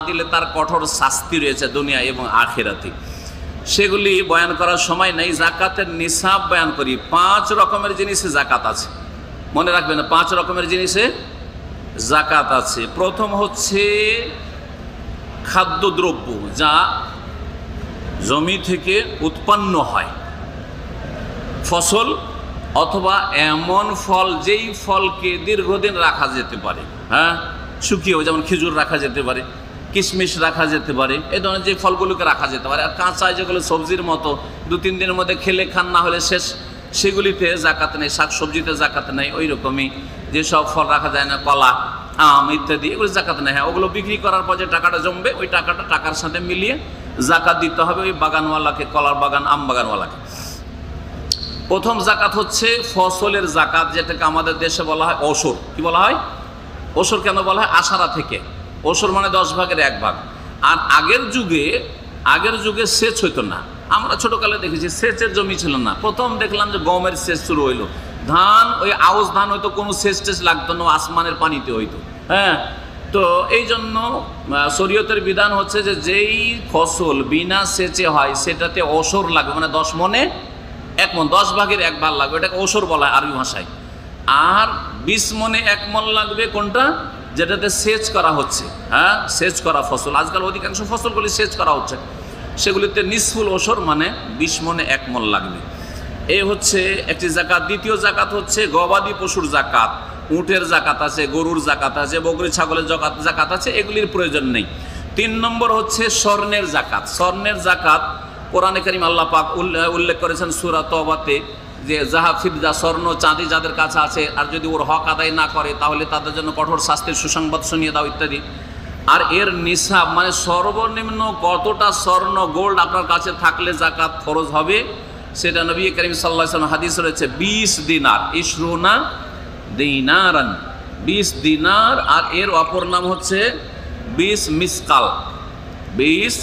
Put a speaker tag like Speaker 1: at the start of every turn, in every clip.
Speaker 1: দিলে তার কঠোর শাস্তি রয়েছে দুনিয়া এবং আখিরাতে। সেগুলি বয়ান করার সময় নেই। জাকাতের নিসাব বয়ান করি। 5 রকমের জিনিসে জাকাত আছে, মনে রাখবেন, 5 রকমের জিনিসে জাকাত আছে। প্রথম হচ্ছে খাদ্যদ্রব্য, যা জমি থেকে উৎপন্ন হয়, ফসল অথবা এমন ফল যেই ফলকে দীর্ঘদিন রাখা যেতে পারে, হ্যাঁ, শুকিয়েও, যেমন খেজুর রাখা যেতে পারে, কিশমিশ রাখা যেতে পারে, এই ধরনের যে ফলগুলোকে রাখা যেতে পারে। আর কাঁচায় যেগুলো সবজির মতো 2-3 দিনের মধ্যে খেলে খান, না হলে শেষ, সেগুলিতে জাকাত নেই। শাকসবজিতে জাকাত নেই। ওই রকমই যেসব ফল রাখা যায় না, কলা, আম ইত্যাদি, এগুলো জাকাত নেই। হ্যাঁ, ওগুলো বিক্রি করার পর যে টাকাটা জমবে, ওই টাকাটা টাকার সাথে মিলিয়ে জাকাত দিতে হবে ওই বাগানওয়ালাকে, কলার বাগান, আম বাগানওয়ালাকে। প্রথম জাকাত হচ্ছে ফসলের জাকাত, যেটাকে আমাদের দেশে বলা হয় ওসর। কি বলা হয়? ওসর কেন বলা হয়? আশারা থেকে। ওসর মানে 10 ভাগের 1 ভাগ। আর আগের যুগে সেচ হইতো না। আমরা ছোটকালে দেখেছি সেচের জমি ছিল না। প্রথম দেখলাম যে গমের সেচ শুরু হইলো। ধান, ওই আউশ ধান হয়তো কোনো সেচ টেচ লাগতো না, আসমানের পানিতে হইতো। হ্যাঁ, তো এই জন্য শরীয়তের বিধান হচ্ছে যে যেই ফসল বিনা সেচে হয় সেটাতে ওসর লাগবে, মানে 10 মণে 1 মণ, 10 ভাগের 1 ভাগ লাগবে, এটাকে ওসর বলা হয় আরবি ভাষায়। আর 20 মণে 1 মণ লাগবে কোনটা? যেটাতে সেচ করা হচ্ছে, হ্যাঁ, সেচ করা ফসল। আজকাল অধিকাংশ ফসলগুলি সেচ করা হচ্ছে, সেগুলিতে নিসফুল ওসর মানে 20 মণে 1 মণ লাগবে। এই হচ্ছে একটি জাকাত। দ্বিতীয় জাকাত হচ্ছে গবাদি পশুর জাকাত। উটের জাকাত আছে, গরুর জাকাত আছে, বকরি ছাগলের জাকাত আছে, এগুলির প্রয়োজন নেই। 3 নম্বর হচ্ছে স্বর্ণের জাকাত। স্বর্ণের জাকাত কোরআনে কারীম আল্লাহ পাক উল্লেখ করেছেন সূরা তওবাতে, যে যাহা ফিদা, স্বর্ণ চাঁদি যাদের কাছে আছে, আর যদি ওর হক আদায় না করে তাহলে তাদের জন্য কঠোর শাস্তির সুসংবাদ শুনিয়ে দাও ইত্যাদি। আর এর নিসাব মানে সর্বনিম্ন কতটা স্বর্ণ গোল্ড আপনার কাছে থাকলে জাকাত ফরজ হবে, সেটা নবী করিম সাল্লাল্লাহু আলাইহি ওয়াসাল্লাম হাদিস রয়েছে 20 দিনার, ইশরুনা দিনারান, 20 দিনার। আর এর অপর নাম হচ্ছে 20 মিসকাল। 20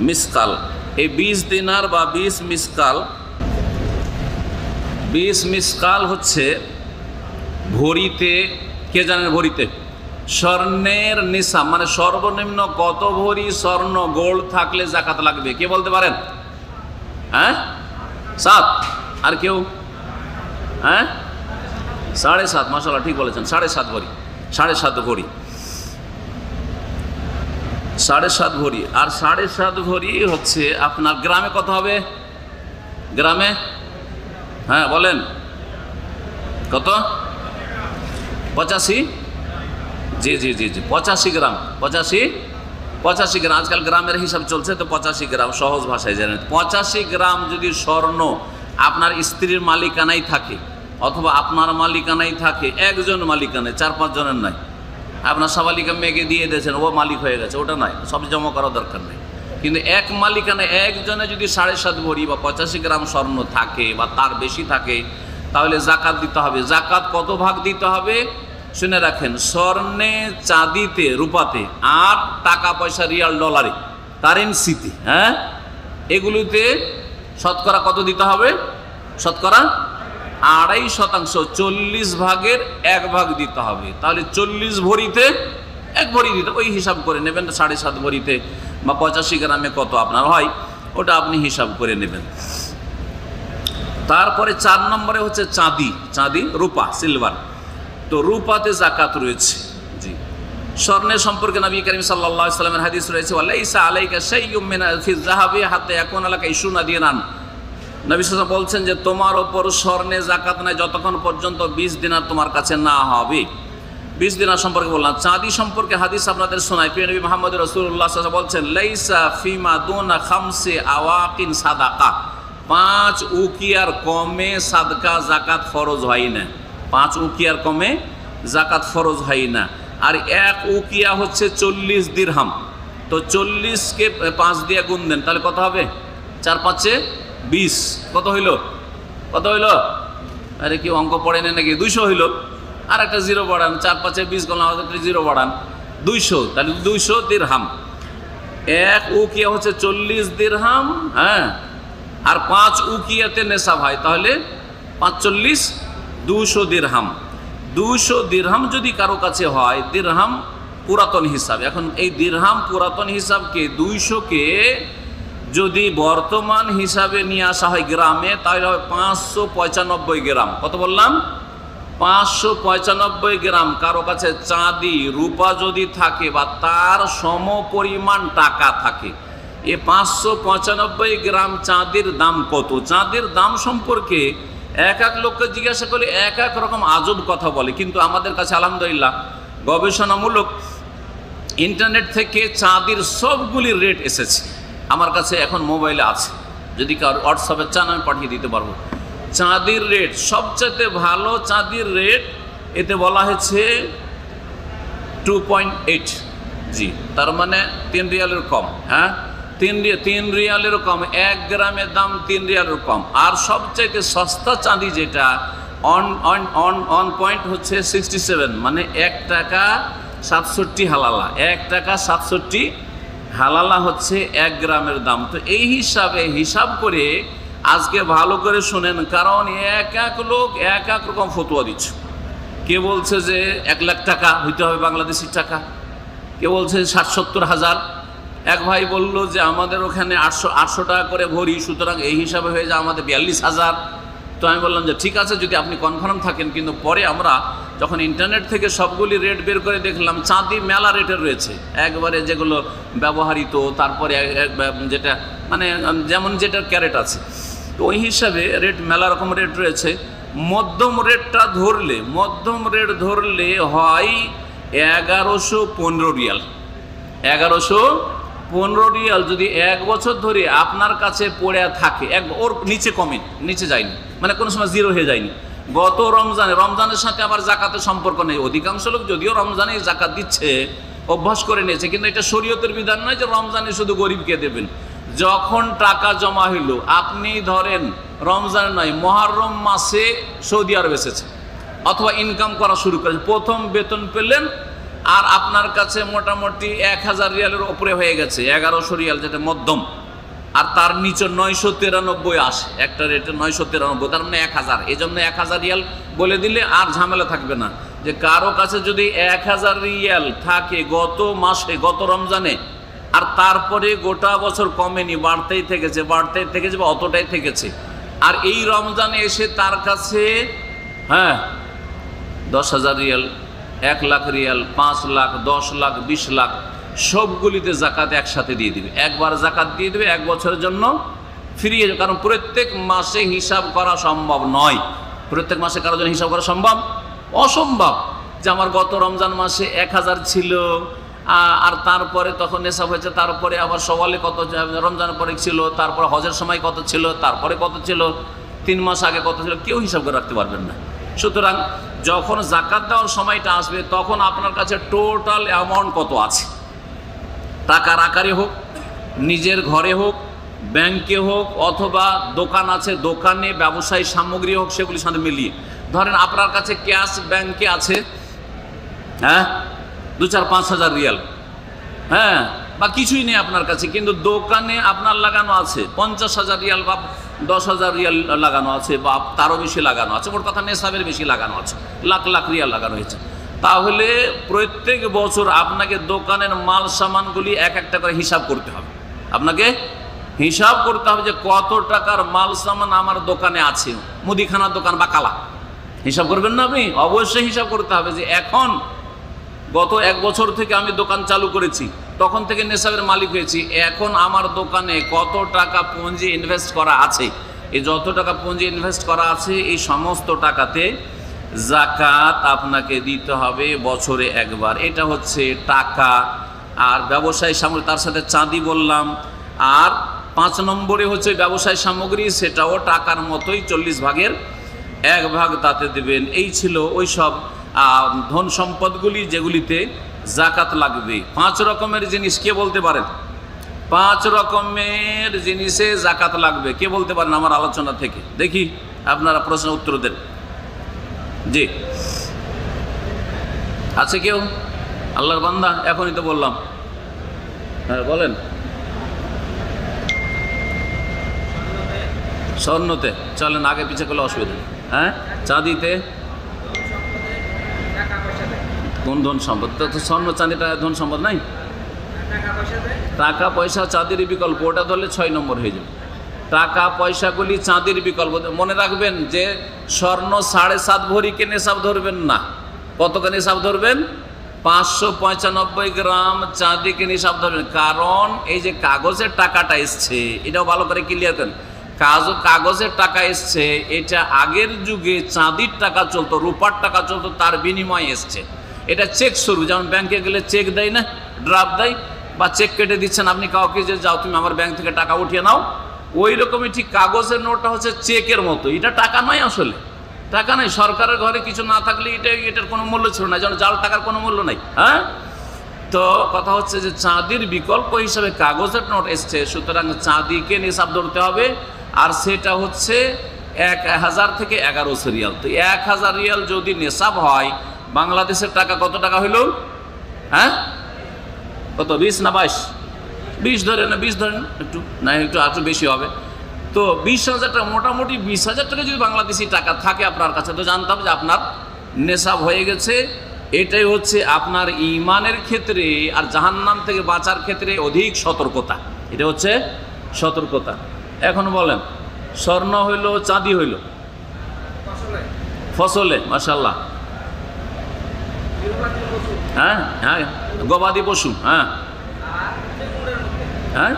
Speaker 1: মিসকাল, এই 20 দিনার বা 20 মিসকাল, 20 মিসকাল হচ্ছে ভরিতে, কে জানেন ভরিতে? স্বর্ণের নিসাব মানে সর্বনিম্ন কত ভরি স্বর্ণ গোল্ড থাকলে জাকাত লাগবে, কে বলতে পারেন? হ্যাঁ, 7। আর কেউ? হ্যাঁ, 7.5। মাশাআল্লাহ, ঠিক বলেছেন, 7.5 ভরি। 7.5 ভরি, 7.5 ভরি। আর 7.5 ভরি হচ্ছে আপনার গ্রামে কত হবে? গ্রামে, হ্যাঁ বলেন, কত? 85? জি জি জি জি, 85 গ্রাম। 85 গ্রাম। আজকাল গ্রামের হিসাব চলছে, তো 85 গ্রাম সহজ ভাষায় জানেন। 85 গ্রাম যদি স্বর্ণ আপনার স্ত্রীর মালিকানাই থাকে, অথবা আপনার মালিকানাই থাকে, একজন মালিকানায়, 4-5 জনের নয়। আপনার সাবালিকা মেয়েকে দিয়ে দিয়েছেন, ও মালিক হয়ে গেছে, ওটা নয়, সব জমা করার দরকার নেই। কিন্তু এক মালিকানায় একজনে যদি 7.5 ভরি বা 85 গ্রাম স্বর্ণ থাকে বা তার বেশি থাকে, তাহলে জাকাত দিতে হবে। জাকাত কত ভাগ দিতে হবে শুনে রাখেন। স্বর্ণে, চাঁদিতে, রূপাতে, আর টাকা পয়সা, রিয়াল, ডলারে, কারেন্সিতে, হ্যাঁ, এগুলিতে শতকরা কত দিতে হবে? শতকরা 2.5%, 40 ভাগের 1 ভাগ দিতে হবে। তাহলে 40 ভরিতে 1 ভরি দিতে, ওই হিসাব করে নেবেন। 7.5 ভরিতে বা 85 গ্রামে কত আপনার হয়, ওটা আপনি হিসাব করে নেবেন। তারপরে 4 নম্বরে হচ্ছে চাঁদি। চাঁদি, রূপা, সিলভার। তো রূপাতে জাকাত রয়েছে। জি, স্বর্ণের সম্পর্কে নবী করিম সাল্লাল্লাহু আলাইহি ওয়াসাল্লামের হাদিস রয়েছে, ওয়ালাইসা আলাইকা শাইয়ুম মিনা ফিয-যাহাবি হাত্তা ইয়াকুনা লাকা 20 দিনার। নবী সাল্লাল্লাহু আলাইহি ওয়াসাল্লাম বলছেন যে তোমার ওপর স্বর্ণে জাকাত নাই যতক্ষণ পর্যন্ত 20 দিনার তোমার কাছে না হবে। 20 দিনার সম্পর্কে বললাম। চাঁদি সম্পর্কে হাদিস আপনাদের শোনাই। প্রিয় নবী মুহাম্মদ রাসূলুল্লাহ সাল্লাল্লাহু আলাইহি ওয়াসাল্লাম বলছেন, লাইসা ফিমা দুনা 5 আওয়াকিন সাদাকা। 5 উকিয়ার কমে সাদকা জাকাত ফরজ হয় না। 5 উকিয়ার কমে জাকাত ফরজ হয় না। আর 1 উকিয়া হচ্ছে 40 দিরহাম। তো 40কে 5 দিয়ে গুণ দেন, তাহলে কত হবে? 4-5 20। কত হইল? কত হইল? আরে কি অঙ্ক পড়েন নাকি? 200 হইল। আর একটা 0 বাড়ান, 4-5 20 করলাম, একটা 0 বাড়ান, 200। তাহলে 200 দিরহাম। 1 উকিয়া হচ্ছে 40 দিরহাম, হ্যাঁ। আর 5 উকিয়াতে নেশাব হয়, তাহলে 5-40, 200 দিরহাম। 200 দিরহাম যদি কারো কাছে হয়, দিরহাম পুরাতন হিসাব। এখন এই দিরহাম পুরাতন হিসাবকে 200-কে যদি বর্তমান হিসাবে নিয়ে আসা হয় গ্রামে, তাহলে হবে 595 গ্রাম। কত বললাম? 595 গ্রাম। কারো কাছে চাঁদি রূপা যদি থাকে বা তার সম পরিমাণ টাকা থাকে, এ 595 গ্রাম চাঁদির দাম কত? চাঁদির দাম সম্পর্কে এক এক লোককে জিজ্ঞাসা করলে এক এক রকম আজব কথা বলে, কিন্তু আমাদের কাছে আলহামদুলিল্লাহ গবেষণামূলক ইন্টারনেট থেকে চাঁদির সবগুলি রেট এসেছে। আমার কাছে এখন মোবাইলে আছে, যদি কারো হোয়াটসঅ্যাপে চান আমি পাঠিয়ে দিতে পারবো। চাঁদির রেট সবচেয়ে ভালো চাঁদির রেট এতে বলা হয়েছে 2.8 জি, তার মানে 3 রিয়ালের কম। হ্যাঁ, 3 রিয়ালের কম, 1 গ্রামের দাম 3 রিয়ালের কম। আর সবচাইতে সস্তা চাঁদি যেটা অন পয়েন্ট হচ্ছে 67, মানে 1 টাকা 67 হালালা। 1 টাকা 67 হালালা হচ্ছে 1 গ্রামের দাম। তো এই হিসাব করে আজকে ভালো করে শোনেন, কারণ এক এক লোক এক এক রকম ফতোয়া দিচ্ছে। কে বলছে যে 1 লাখ টাকা হইতে হবে বাংলাদেশি টাকা, কে বলছে 60-70 হাজার। এক ভাই বলল যে আমাদের ওখানে 800 টাকা করে ভরি, সুতরাং এই হিসাবে হয়ে যায় আমাদের 42,000। তো আমি বললাম যে ঠিক আছে, যদি আপনি কনফার্ম থাকেন। কিন্তু পরে আমরা যখন ইন্টারনেট থেকে সবগুলি রেট বের করে দেখলাম, চাঁদি মেলা রেটের রয়েছে, একবারে যেগুলো ব্যবহৃত, তারপরে যেটা মানে যেমন যেটার ক্যারেট আছে, তো ওই হিসাবে রেট মেলা রকম রেট রয়েছে। মধ্যম রেট ধরলে হয় 1115 রিয়াল। 1115 রিয়াল যদি 1 বছর ধরে আপনার কাছে পড়ে থাকে, ওর নিচে যায়নি, মানে কোনো সময় জিরো হয়ে যায়নি। গত রমজানের সাথে আবার জাকাতের সম্পর্ক নেই। অধিকাংশ লোক যদিও রমজানে জাকাত দিচ্ছে, অভ্যাস করে নিয়েছে, কিন্তু এটা শরীয়তের বিধান নয় যে রমজানে শুধু গরিবকে দেবেন। যখন টাকা জমা হইল, আপনি ধরেন রমজানে নয়, মুহররম মাসে সৌদি আরব এসেছে অথবা ইনকাম করা শুরু করেছে, প্রথম বেতন পেলেন, আর আপনার কাছে মোটামুটি 1000 রিয়ালের ওপরে হয়ে গেছে, 1100 রিয়াল যেটা মধ্যম, আর তার নিচে 993 আসে, একটা রেটে 993, তার মানে 1000। এই জন্য 1000 রিয়াল বলে দিলে আর ঝামেলা থাকবে না। যে কারো কাছে যদি 1000 রিয়াল থাকে গত মাসে, গত রমজানে, আর তারপরে গোটা বছর কমেনি, বাড়তেই থেকেছে বা অতটাই থেকেছে, আর এই রমজানে এসে তার কাছে 10,000 রিয়াল, 1 লাখ রিয়াল, 5 লাখ, 10 লাখ, 20 লাখ, সবগুলিতে জাকাত একসাথে দিয়ে দিবে। একবার জাকাত দিয়ে দেবে, 1 বছরের জন্য ফিরিয়ে যাবে। কারণ প্রত্যেক মাসে হিসাব করা সম্ভব নয়। প্রত্যেক মাসে কারোর জন্য হিসাব করা অসম্ভব। যে আমার গত রমজান মাসে 1000 ছিল, আর তারপরে তখন নেশাব হয়েছে, তারপরে আবার সওয়ালে কত, রমজানের পরে ছিল, তারপর হজের সময় কত ছিল, তারপরে কত ছিল, 3 মাস আগে কত ছিল, কেউ হিসাব করে রাখতে পারবেন না। সুতরাং যখন জাকাত দেওয়ার সময়টা আসবে, তখন আপনার কাছে টোটাল অ্যামাউন্ট কত আছে, টাকার আকারে হোক, নিজের ঘরে হোক, ব্যাংকে হোক, অথবা দোকান আছে, দোকানে ব্যবসায়ী সামগ্রী হোক, সেগুলির সাথে মিলিয়ে ধরেন আপনার কাছে ক্যাশ ব্যাংকে আছে 2-4-5 হাজার রিয়াল, বা কিছুই নেই আপনার কাছে, কিন্তু দোকানে আপনার লাগানো আছে 50,000 রিয়াল বা 10,000 রিয়াল লাগানো আছে, বা তারও বেশি লাগানো আছে, মোট কথা নেশাবের বেশি লাগানো আছে, লাখ লাখ রিয়াল লাগানো হয়েছে। তাহলে প্রত্যেক বছর আপনাকে দোকানের মাল সামানগুলি এক একটা করে হিসাব করতে হবে। আপনাকে হিসাব করতে হবে যে কত টাকার মাল সামান আমার দোকানে আছে, মুদিখানার দোকান বা কালা। হিসাব করবেন না আপনি? অবশ্যই হিসাব করতে হবে যে এখন গত 1 বছর থেকে আমি দোকান চালু করেছি, তখন থেকে নেশাবের মালিক হয়েছি, এখন আমার দোকানে কত টাকা পুঁজি ইনভেস্ট করা আছে। এই যত টাকা পুঁজি ইনভেস্ট করা আছে, এই সমস্ত টাকাতে জাকাত আপনাকে দিতে হবে বছরে একবার। এটা হচ্ছে টাকা। আর ব্যবসায়ী সামগ্রী, তার সাথে চাঁদি বললাম। আর 5 নম্বরে হচ্ছে ব্যবসায়ী সামগ্রী, সেটাও টাকার মতোই 40 ভাগের 1 ভাগ তাতে দেবেন। এই ছিল ওই সব ধন সম্পদগুলি যেগুলিতে জাকাত লাগবে। 5 রকমের জিনিস কে বলতে পারেন? 5 রকমের জিনিসে জাকাত লাগবে, কে বলতে পারেন আমার আলোচনা থেকে? দেখি আপনারা প্রশ্ন উত্তর দেন। জি, আছে কেউ? আল্লাহর বান্দা, এখনই তো বললাম। হ্যাঁ বলেন। স্বর্ণতে চলেন, আগে পিছিয়ে করলে অসুবিধা। চাঁদিতে, কোন ধন সম্পদ? তো স্বর্ণ চাঁদিটা ধন সম্পদ নাই। টাকা পয়সা চাঁদির বিকল্প, ওটা ধরলে 6 নম্বর হয়ে যাবে। টাকা পয়সাগুলি চাঁদির বিকল্প। মনে রাখবেন যে স্বর্ণ 7.5 ভরিকে নেশাব ধরবেন না। কতকে নেশাব ধরবেন? 595 গ্রাম চাঁদিকে নিসাব ধরবেন। কারণ এই যে কাগজের টাকাটা এসছে, এটাও ভালো করে ক্লিয়ার করেন। কাগজের টাকা এসছে, এটা আগের যুগে চাঁদির টাকা চলতো, রূপার টাকা চলতো, তার বিনিময়ে এসছে। এটা চেক স্বরূপ, যেমন ব্যাংকে গেলে চেক দেয় না, ড্রাফট দেয়, বা চেক কেটে দিচ্ছেন আপনি কাউকে যে যাও তুমি আমার ব্যাংক থেকে টাকা উঠিয়ে নাও, ওই রকমই ঠিক কাগজের নোটটা হচ্ছে চেকের মতো। এটা টাকা নয়, আসলে টাকা নাই। সরকারের ঘরে কিছু না থাকলে এটার কোনো মূল্য ছিল না, যেন জাল টাকার কোনো মূল্য নাই। হ্যাঁ, তো কথা হচ্ছে যে চাঁদির বিকল্প হিসাবে কাগজের নোট এসছে, সুতরাং চাঁদিকে নিসাব ধরতে হবে। আর সেটা হচ্ছে 1000 থেকে 1100 রিয়াল। তো 1000 রিয়াল যদি নেশাব হয়, বাংলাদেশের টাকা কত টাকা হইল? হ্যাঁ, কত? 20 না 22? 20 ধরেন না, 20 ধরেন, একটু না একটু বেশি হবে। তো 20,000 টাকা, মোটামুটি 20,000 টাকা যদি বাংলাদেশি টাকা থাকে আপনার কাছে, তো জানতাম যে আপনার নেশাব হয়ে গেছে। এটাই হচ্ছে আপনার ঈমানের ক্ষেত্রে আর জাহান্নাম থেকে বাঁচার ক্ষেত্রে অধিক সতর্কতা। এটা হচ্ছে সতর্কতা। এখন বলেন, স্বর্ণ হইল, চাঁদি হইল, ফসলে মাশাআল্লাহ, হ্যাঁ হ্যাঁ, গবাদি পশু, হ্যাঁ হ্যাঁ,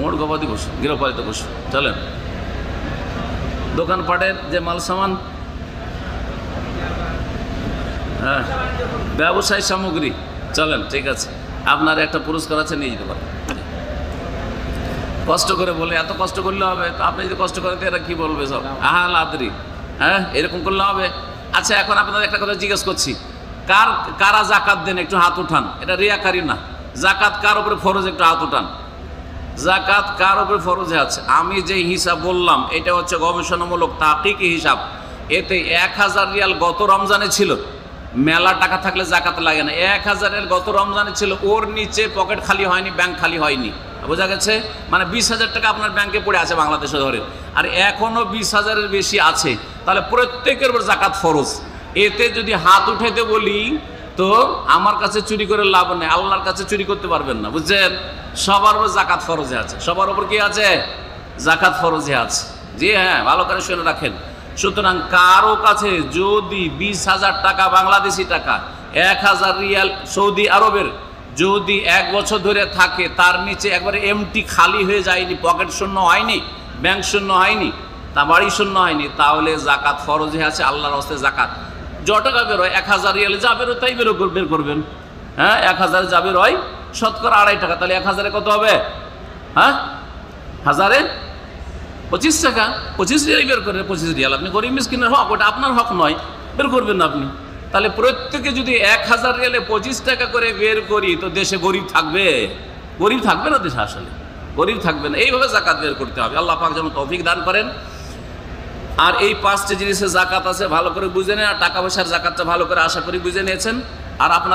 Speaker 1: মোট গবাদি পশু, গৃহপালিত পশু। চলেন, দোকানপাটের যে মাল সামান, হ্যাঁ, ব্যবসায় সামগ্রী। চলেন, ঠিক আছে, আপনার একটা পুরস্কার আছে, নিয়ে যেতে পারেন। কষ্ট করে বলে, এত কষ্ট করলে হবে? তো আপনি যদি কষ্ট করেন, এরা কি বলবে সব? আহাল আদরি, হ্যাঁ, এরকম করলে হবে? আচ্ছা, এখন আপনাদের একটা কথা জিজ্ঞেস করছি, কারা জাকাত দেন? একটু হাত উঠান। এটা রিয়াকারি না। জাকাত কার উপরে ফরজ? একটু হাত উঠান। জাকাত কার উপরে ফরজে আছে? আমি যে হিসাব বললাম, এটা হচ্ছে গবেষণামূলক তাহকিকি হিসাব। এতে 1000 রিয়াল গত রমজানে ছিল। মেলা টাকা থাকলে জাকাত লাগে না। 1000 রিয়াল গত রমজানে ছিল, ওর নিচে পকেট খালি হয়নি, ব্যাংক খালি হয়নি। বোঝা গেছে? মানে 20,000 টাকা আপনার ব্যাংকে পড়ে আছে বাংলাদেশে ধরে, আর এখনো 20,000-এর বেশি আছে, তাহলে প্রত্যেকের উপর জাকাত ফরজ। এতে যদি হাত উঠাইতে বলি, তো আমার কাছে চুরি করে লাভ নেই, আল্লাহর কাছে চুরি করতে পারবেন না, বুঝছেন? সবার উপর জাকাত ফরজে আছে। সবার উপর কি আছে? জাকাত ফরজে আছে। জি হ্যাঁ, ভালো করে শুনে রাখেন। সুতরাং কারো কাছে যদি 20,000 টাকা বাংলাদেশি টাকা, 1000 রিয়াল সৌদি আরবের যদি 1 বছর ধরে থাকে, তার নিচে একবারে এমটি খালি হয়ে যায়নি, পকেট শূন্য হয়নি, ব্যাংক শূন্য হয়নি, তা বাড়ি শূন্য হয়নি, তাহলে জাকাত ফরজে আছে। আল্লাহর হস্তে জাকাত য টাকা বেরোয়, 1000 রিয়ালে যা বেরোয় তাই বের করবেন। হ্যাঁ, 1000 যা বেরোয় শতকরা 2.5 টাকা, তাহলে 1000-এ কত হবে? হ্যাঁ, 1000-এ 25 টাকা। 25 রিয়াল বের করে, 25 রিয়াল আপনি গরিব মিসকিনের হক, ওটা আপনার হক নয়, বের করবেন না আপনি। তাহলে প্রত্যেকে যদি 1000 রিয়ালে 25 টাকা করে বের করি, তো দেশে গরিব থাকবে? গরিব থাকবে না, দেশে আসলে গরিব থাকবে না। এইভাবে জাকাত বের করতে হবে। আল্লাহ পাক যেন তৌফিক দান করেন। আর এই 5টি জিনিসের জাকাত আছে, ভালো করে বুঝে নেন। আর টাকা পয়সার জাকাতটা ভালো করে আশা করি বুঝে নিয়েছেন। আর আপনার